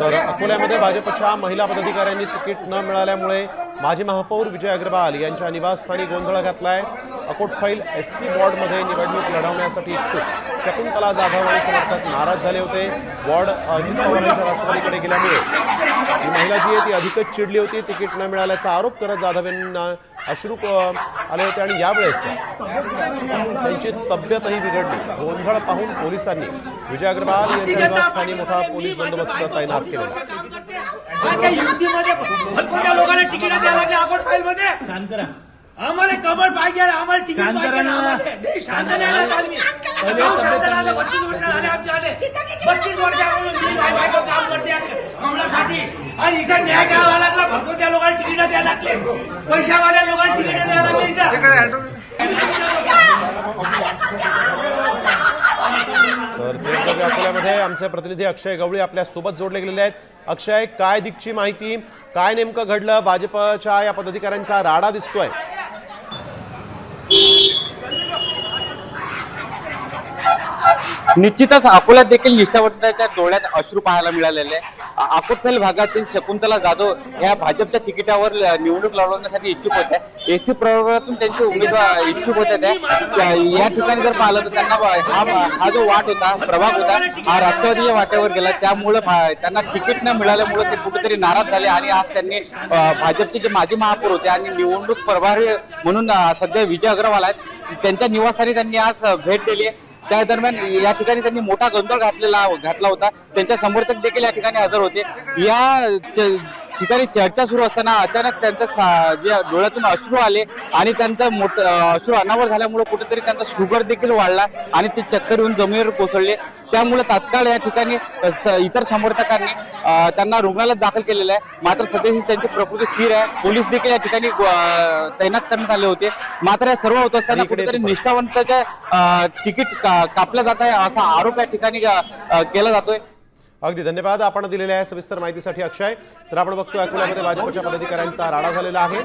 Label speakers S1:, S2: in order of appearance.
S1: तर अकोल्यामध्ये भाजपच्या महिला पदाधिकाऱ्यांनी तिकीट न मिळाल्यामुळे माजी महापौर विजय अग्रवाल यांच्या निवासस्थानी गोंधळ घातलाय। अकोटफैल एससी वॉर्डमध्ये निवडणूक लढवण्यासाठी इच्छुक शकुंतला जाधव आणि समर्थक नाराज झाले होते। वॉर्ड अजित पवार यांच्या राष्ट्रवादीकडे गेल्यामुळे ही महिला जी आहे ती अधिकच चिडली होती। तिकीट न मिळाल्याचा आरोप करत जाधव यांना अश्रू आले होते आणि यावेळेस त्यांची तब्येतही बिघडली। गोंधळ पाहून पोलिसांनी विजय अग्रवाल यांच्या निवासस्थानी मोठा पोलीस बंदोबस्त तैनात केलेला।
S2: लोकांना तिकीट द्यायला लागले अकोटफैलमध्ये। शांत करा, आम्हाला कमळ पाहिजे, आम्हाला तिकीट पाहिजे। शांत नाही, 32 वर्ष झाले आमचे आले। 32 वर्षापासून मी बायको काम करते कमळासाठी आणि इथं न्याय घ्यावा लागला। फक्त त्या लोकांना तिकीट द्यायला लागले, पैशावाल्या लोकांना तिकीट द्यायला लागले इथं।
S1: तर अकोल्यामध्ये आमचे प्रतिनिधी अक्षय गवळी आपल्या सोबत जोडले गेलेले आहेत। अक्षय, काय दिगची माहिती, काय नेमकं घडलं? भाजपच्या या पदाधिकाऱ्यांचा राडा दिसतोय।
S3: निश्चितच अकोल्यात देखील निष्ठावंतांच्या डोळ्यात अश्रू पाहायला मिळालेले आहे। अकोटफैल भागातील शकुंतला जाधव या भाजपच्या तिकिटावर निवडणूक लढवण्यासाठी इच्छुक होत्या। एसी प्रवर्गातून त्यांचे उमेदवार इच्छुक होत्या। त्या या ठिकाणी जर पाहिलं तर त्यांना हा जो वाट होता, प्रभाग होता, हा राष्ट्रवादीच्या वाट्यावर गेला। त्यामुळे त्यांना तिकीट न मिळाल्यामुळे ते कुठेतरी नाराज झाले आणि आज त्यांनी भाजपचे जे माजी महापौर होते आणि निवडणूक प्रभारी म्हणून सध्या विजय अग्रवाल आहेत, त्यांच्या निवासस्थानी त्यांनी आज भेट दिली आहे। त्या दरम्यान या ठिकाणी त्यांनी मोठा गोंधळ घातला होता। त्यांच्या समर्थक देखील या ठिकाणी हजर होते। या ठिकाणी चर्चा सुरू असताना अचानक त्यांच्या डोळ्यातून अश्रू आले आणि त्यांचा अश्रू अनावर झाल्यामुळे कुठेतरी त्यांचा शुगर देखील वाढला आणि ते चक्कर येऊन जमिनीवर कोसळले। त्यामुळे तात्काळ या ठिकाणी इतर समर्थकांनी त्यांना रुग्णालयात दाखल केलेलं आहे। मात्र सध्या त्यांची प्रकृती स्थिर आहे। पोलीस देखील या ठिकाणी तैनात करण्यात आले होते। मात्र हे सर्व होत असताना कुठेतरी निष्ठावंताच्या तिकीट कापलं जात आहे असा आरोप या ठिकाणी केला जातोय।
S1: अगदी धन्यवाद आपण दिलेल्या आहे सविस्तर माहितीसाठी अक्षय। तर आपण बघतोय अकोल्यामध्ये भाजपच्या पदाधिकाऱ्यांचा राडा झालेला आहे।